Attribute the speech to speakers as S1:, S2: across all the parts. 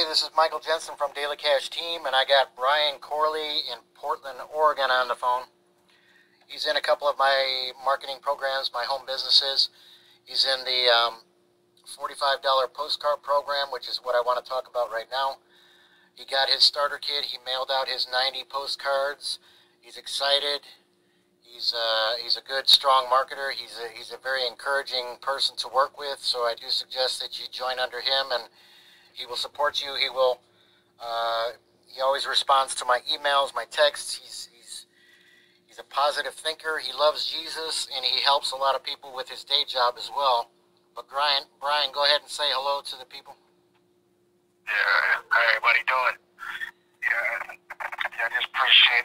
S1: Hey, this is Michael Jensen from Daily Cash Team, and I got Bryan Corley in Portland, Oregon on the phone. He's in a couple of my marketing programs, my home businesses. He's in the $45 postcard program, which is what I want to talk about right now. He got his starter kit. He mailed out his 90 postcards. He's excited. He's a good, strong marketer. He's a very encouraging person to work with, so I do suggest that you join under him, and he will support you. He always responds to my emails, my texts. He's a positive thinker. He loves Jesus, and he helps a lot of people with his day job as well. But Bryan, go ahead and say hello to the people.
S2: Yeah, how everybody doing? Yeah, I just appreciate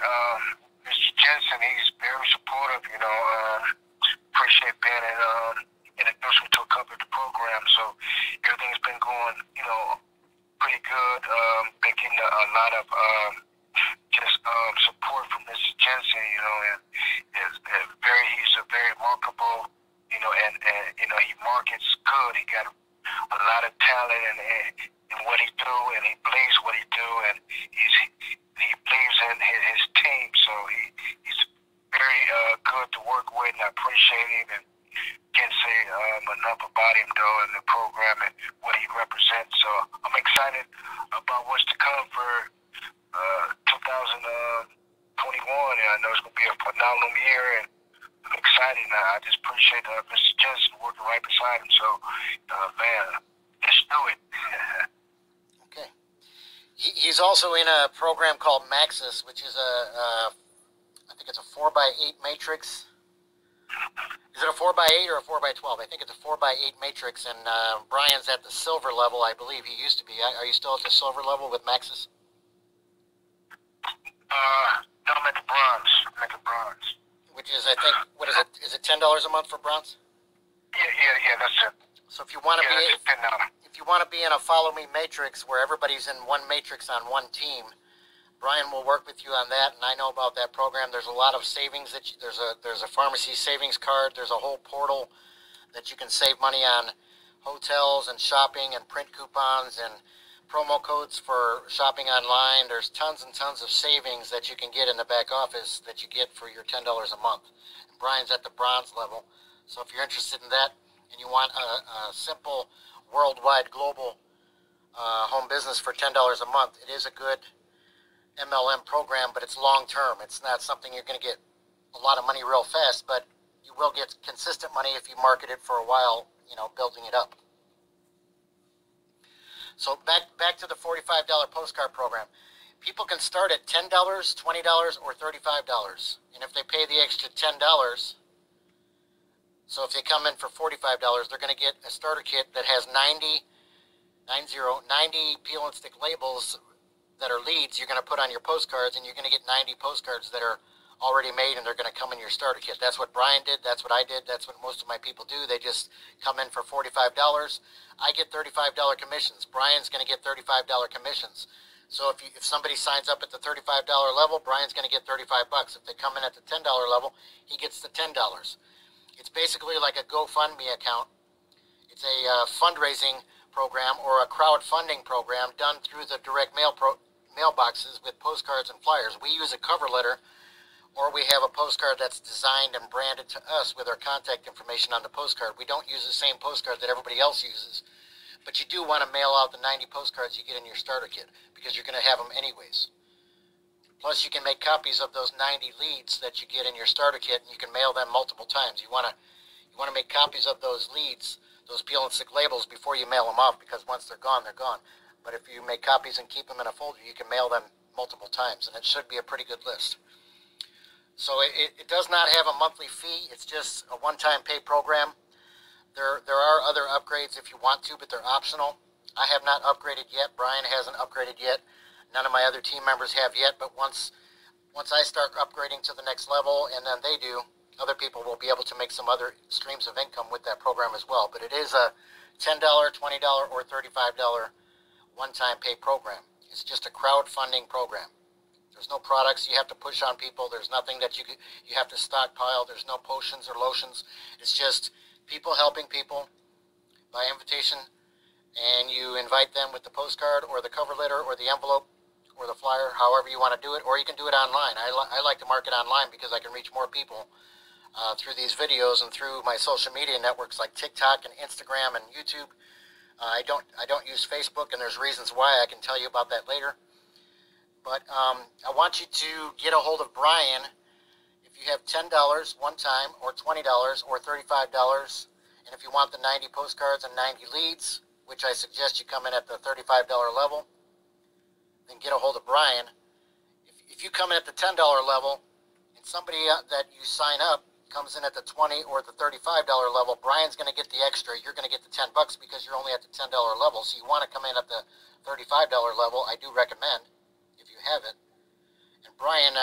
S2: Mr. Jensen. He's very supportive. Appreciate being introduced me to a couple of the programs. So everything's been going, pretty good. Been getting a lot of support from Mr. Jensen. And he's a very marketable. And he markets good. He got a lot of talent in what he do, and he believes what he do, and he believes in his team. So he's very good to work with, and I appreciate him. And can't say enough about him though, and the program and what he represents. So I'm excited about what's to come for 2021, and I know it's gonna be a phenomenal year. And I'm excited. I just appreciate Mr. Jensen working right beside him. So, man, let's do it.
S1: Okay. He's also in a program called Maxis, which is I think it's a 4x8 matrix. Is it a 4x8 or a 4x12? I think it's a 4x8 matrix, and Bryan's at the silver level, I believe he used to be. Are you still at the silver level with Maxis?
S2: No, I'm at the bronze.
S1: Which is, I think, what is it? Is it $10 a month for bronze?
S2: Yeah, that's it.
S1: So if you want to be in a follow me matrix where everybody's in one matrix on one team, Bryan will work with you on that, and I know about that program. There's a lot of savings there's a pharmacy savings card. There's a whole portal that you can save money on hotels and shopping and print coupons and promo codes for shopping online. There's tons and tons of savings that you can get in the back office that you get for your $10 a month. And Bryan's at the bronze level. So if you're interested in that and you want a simple worldwide global home business for $10 a month, it is a good MLM program, but it's long term. It's not something you're going to get a lot of money real fast, but you will get consistent money if you market it for a while, building it up. So back to the $45 postcard program. People can start at $10, $20, or $35. And if they pay the extra $10, so if they come in for $45, they're going to get a starter kit that has 90 peel and stick labels that are leads you're going to put on your postcards, and you're going to get 90 postcards that are already made, and they're going to come in your starter kit. That's what Bryan did. That's what I did. That's what most of my people do. They just come in for $45. I get $35 commissions. Bryan's going to get $35 commissions. So if somebody signs up at the $35 level, Bryan's going to get $35. If they come in at the $10 level, he gets the $10. It's basically like a GoFundMe account. It's a fundraising program or a crowdfunding program done through the direct mailboxes with postcards and flyers. We use a cover letter, or we have a postcard that's designed and branded to us with our contact information on the postcard. We don't use the same postcard that everybody else uses, but you do want to mail out the 90 postcards you get in your starter kit, because you're going to have them anyways. Plus, you can make copies of those 90 leads that you get in your starter kit, and you can mail them multiple times. You want to make copies of those leads, those peel and stick labels, before you mail them off, because once they're gone, they're gone. But if you make copies and keep them in a folder, you can mail them multiple times, and it should be a pretty good list. So it does not have a monthly fee. It's just a one-time pay program. There are other upgrades if you want to, but they're optional. I have not upgraded yet. Bryan hasn't upgraded yet. None of my other team members have yet, but once I start upgrading to the next level, and then they do, other people will be able to make some other streams of income with that program as well. But it is a $10, $20, or $35 one-time pay program. It's just a crowdfunding program. There's no products you have to push on people. There's nothing that you have to stockpile. There's no potions or lotions. It's just people helping people by invitation and you invite them with the postcard or the cover letter or the envelope or the flyer, however you want to do it, or you can do it online. I like to market online because I can reach more people through these videos and through my social media networks like TikTok and Instagram and YouTube. I don't use Facebook, and there's reasons why. I can tell you about that later. But I want you to get a hold of Bryan. If you have $10 one time, or $20, or $35, and if you want the 90 postcards and 90 leads, which I suggest you come in at the $35 level, then get a hold of Bryan. If you come in at the $10 level, and somebody that you sign up comes in at the $20 or the $35 level, Bryan's going to get the extra. You're going to get the $10 because you're only at the $10 level. So you want to come in at the $35 level. I do recommend, if you have it. And Bryan,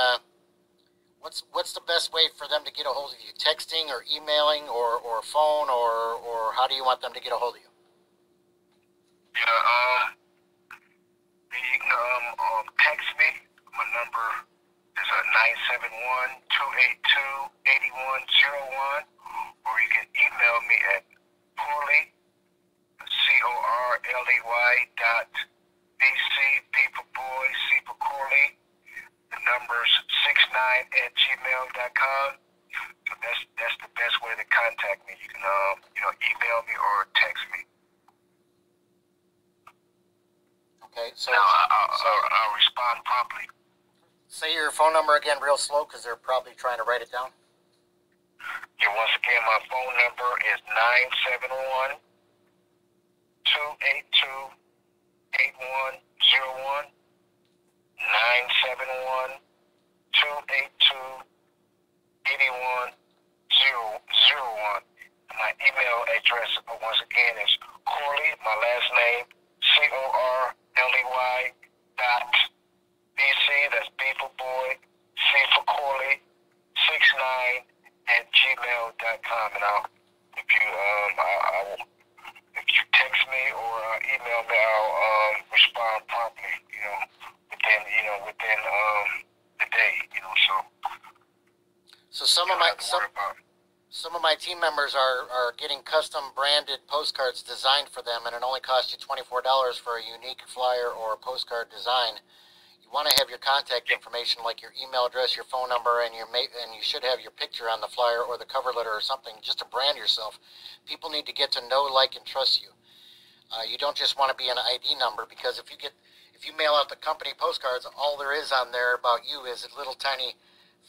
S1: what's the best way for them to get a hold of you? Texting or emailing or phone, or how do you want them to get a hold of you?
S2: Yeah, you can text me. My number is 971-282-8101, or you can email me at CORLEY, CORLEY .BC, B for boy, C for Corley. The number's 69@gmail.com. So that's the best way to contact me. You can email me or text me.
S1: Okay, so
S2: I'll respond promptly.
S1: Say your phone number again real slow because they're probably trying to write it down.
S2: Yeah, once again, my phone number is 971-282-8101. 971-282-8101. My email address, once again, is Corley, my last name, CORLEY .BC, that's B for boy, C for Corley, 69@gmail.com. And if you text me or email me, I'll respond promptly, within the day,
S1: So some of my team members are getting custom branded postcards designed for them, and it only costs you $24 for a unique flyer or a postcard design. You want to have your contact information, like your email address, your phone number, and you should have your picture on the flyer or the cover letter or something, just to brand yourself. People need to get to know, like, and trust you. You don't just want to be an ID number, because if you mail out the company postcards, all there is on there about you is a little tiny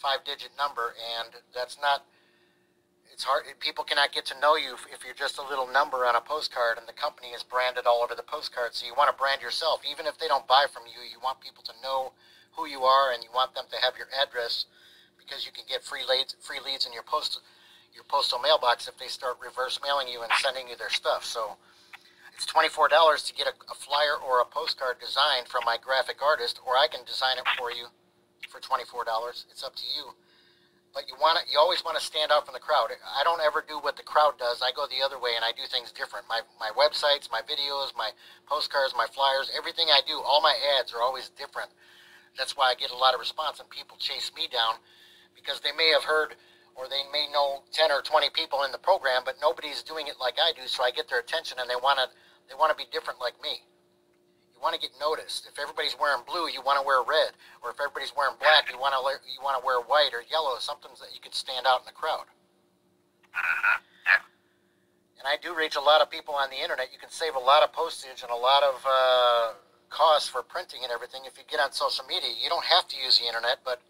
S1: 5-digit number, and that's not. It's hard. People cannot get to know you if you're just a little number on a postcard, and the company is branded all over the postcard. So you want to brand yourself. Even if they don't buy from you, you want people to know who you are, and you want them to have your address, because you can get free leads in your postal mailbox if they start reverse mailing you and sending you their stuff. So it's $24 to get a flyer or a postcard designed from my graphic artist, or I can design it for you for $24. It's up to you. But you always want to stand out from the crowd. I don't ever do what the crowd does. I go the other way, and I do things different. My websites, my videos, my postcards, my flyers, everything I do, all my ads are always different. That's why I get a lot of response, and people chase me down because they may have heard, or they may know 10 or 20 people in the program, but nobody's doing it like I do. So I get their attention, and they want to be different like me. You want to get noticed. If everybody's wearing blue, you want to wear red, or if everybody's wearing black, you want to wear white or yellow, something that you can stand out in the crowd. And I do reach a lot of people on the internet. You can save a lot of postage and a lot of costs for printing and everything if you get on social media. You don't have to use the internet, but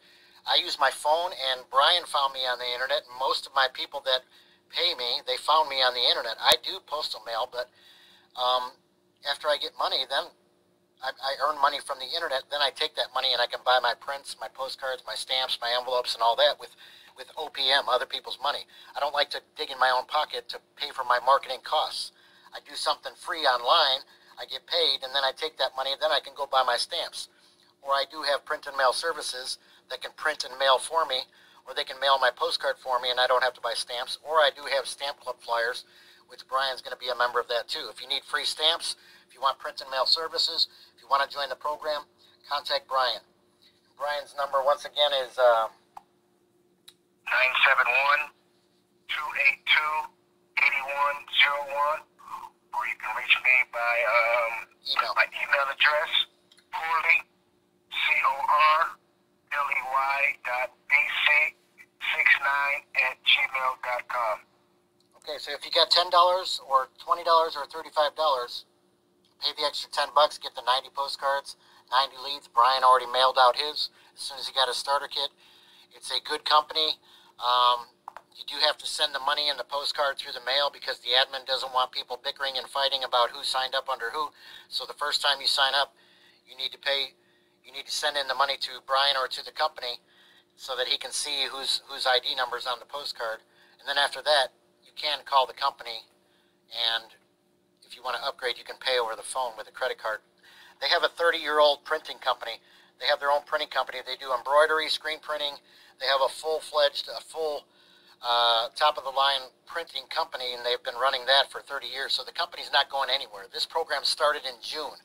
S1: I use my phone, and Bryan found me on the internet, and most of my people that pay me, they found me on the internet. I do postal mail, but after I get money, then I earn money from the internet. Then I take that money and I can buy my prints, my postcards, my stamps, my envelopes, and all that with OPM, other people's money. I don't like to dig in my own pocket to pay for my marketing costs. I do something free online, I get paid, and then I take that money, and then I can go buy my stamps. Or I do have print and mail services that can print and mail for me, or they can mail my postcard for me, and I don't have to buy stamps. Or I do have Stamp Club flyers, which Bryan's going to be a member of that too. If you need free stamps, if you want print and mail services, if you want to join the program, contact Bryan. Bryan's number, once again, is
S2: 971-282-8101, or you can reach me by
S1: email.
S2: my email address, CORLEY, CORLEY.BC69@gmail.com.
S1: Okay, so if you got $10 or $20 or $35, pay the extra $10, get the 90 postcards, 90 leads. Bryan already mailed out his as soon as he got his starter kit. It's a good company. You do have to send the money and the postcard through the mail because the admin doesn't want people bickering and fighting about who signed up under who. So the first time you sign up, you need to send in the money to Bryan or to the company so that he can see whose ID number is on the postcard. And then after that, you can call the company, and if you want to upgrade, you can pay over the phone with a credit card. They have a 30-year-old printing company. They have their own printing company. They do embroidery, screen printing. They have a full top-of-the-line printing company, and they've been running that for 30 years. So the company's not going anywhere. This program started in June,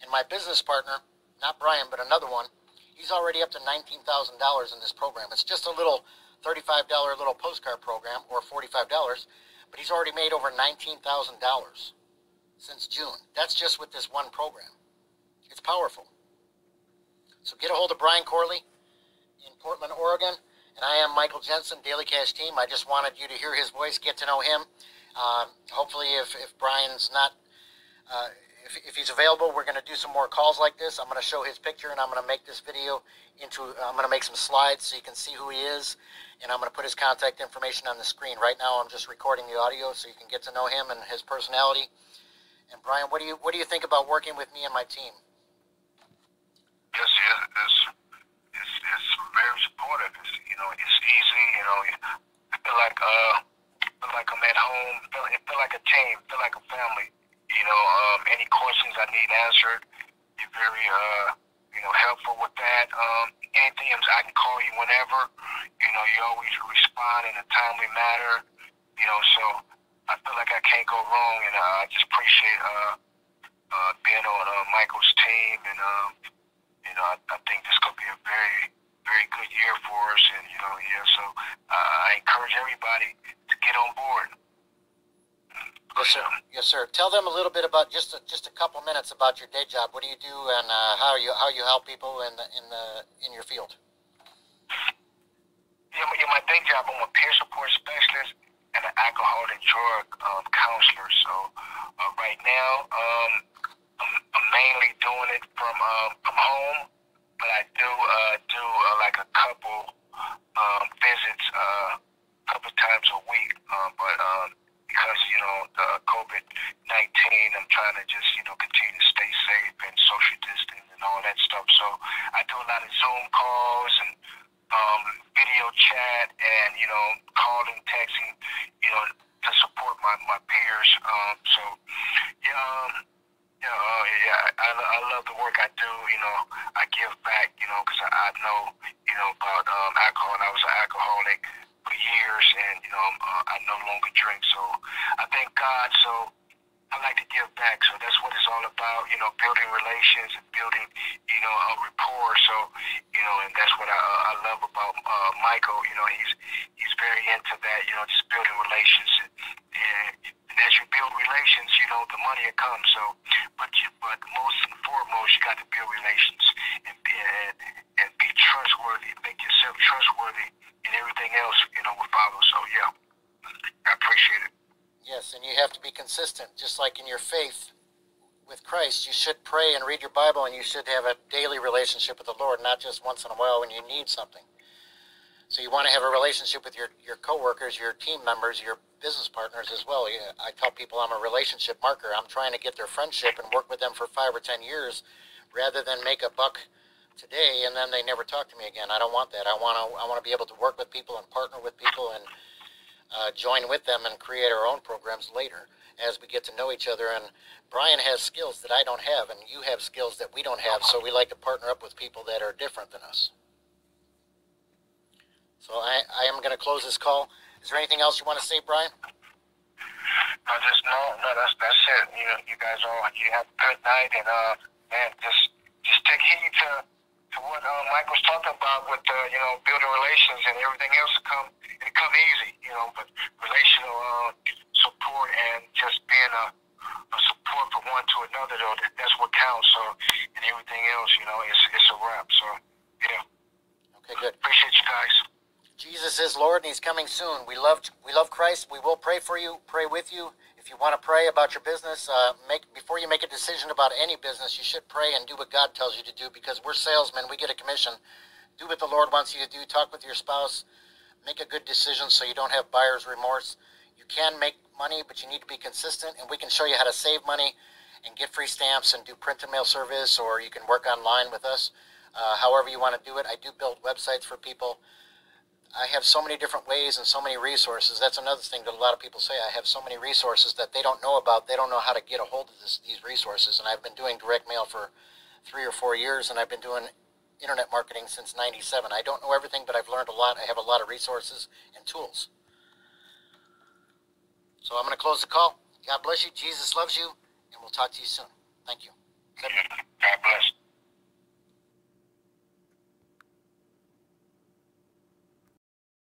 S1: and my business partner, not Bryan, but another one, he's already up to $19,000 in this program. It's just a little $35 little postcard program, or $45, but he's already made over $19,000 since June. That's just with this one program. It's powerful. So get a hold of Bryan Corley in Portland, Oregon. And I am Michael Jensen, Daily Cash Team. I just wanted you to hear his voice, get to know him. Hopefully, if Bryan's not, if he's available, we're going to do some more calls like this. I'm going to show his picture, and I'm going to make this video I'm going to make some slides so you can see who he is. And I'm going to put his contact information on the screen. Right now, I'm just recording the audio so you can get to know him and his personality. And Bryan, what do you think about working with me and my team?
S2: Yes, it's very supportive. It's easy. I feel like I'm at home. It feel like a team. Feel like a family. Any questions I need answered, you're very helpful with that. Anything I can call you whenever. You always respond in a timely manner. So I feel like I can't go wrong, and I just appreciate being on Michael's team, and I think this could be a very, very good year for us, and so I encourage everybody to get on board.
S1: Yes, sir. Yes, sir. Tell them a little bit about just a couple minutes about your day job. What do you do, and how you help people in your field?
S2: Yeah, my day job. I'm a peer support specialist and an alcohol and drug counselor. So right now, I'm mainly doing it from home, but I do like a couple visits a couple times a week. But because the COVID-19, I'm trying to just continue to stay safe and social distance and all that stuff. So I do a lot of Zoom calls and video chat and calling, texting, to support my peers. So I love the work I do. I give back. Because I know about alcohol. I was an alcoholic for years, and I no longer drink. So I thank God. So I like to give back. So that's what it's all about. Building relations and building a rapport. So and that's what I love about Michael. He's very into that. Just building relations, and as you build relations, the money will come. So, but most and foremost, you got to build relations and be trustworthy. Make yourself trustworthy, and everything else will follow. So yeah, I appreciate it.
S1: Yes, and you have to be consistent, just like in your faith with Christ. You should pray and read your Bible, and you should have a daily relationship with the Lord, not just once in a while when you need something. So you want to have a relationship with your coworkers, your team members, your business partners as well. I tell people I'm a relationship marker. I'm trying to get their friendship and work with them for 5 or 10 years rather than make a buck today and then they never talk to me again. I don't want that. I want to be able to work with people and partner with people and join with them and create our own programs later as we get to know each other. And Bryan has skills that I don't have, and you have skills that we don't have, so we like to partner up with people that are different than us. So I am going to close this call. Is there anything else you want to say, Bryan?
S2: No, that's it. You guys you have a good night, and man, just take heed to what Mike was talking about with building relations and everything else. It'll come easy, but relational support and just being a support for another, though, that's what counts. So, and everything else, you know, it's a wrap. So, yeah.
S1: Okay, good.
S2: Appreciate you guys.
S1: Jesus is Lord, and He's coming soon. We love Christ. We will pray for you, pray with you. If you want to pray about your business, before you make a decision about any business, you should pray and do what God tells you to do, because we're salesmen. We get a commission. Do what the Lord wants you to do. Talk with your spouse. Make a good decision so you don't have buyer's remorse. You can make money, but you need to be consistent, and we can show you how to save money and get free stamps and do print and mail service, or you can work online with us. However you want to do it. I do build websites for people. I have so many different ways and so many resources. That's another thing that a lot of people say. I have so many resources that they don't know about. They don't know how to get a hold of these resources. And I've been doing direct mail for 3 or 4 years, and I've been doing internet marketing since '97. I don't know everything, but I've learned a lot. I have a lot of resources and tools. So I'm going to close the call. God bless you. Jesus loves you, and we'll talk to you soon. Thank you.
S2: God bless.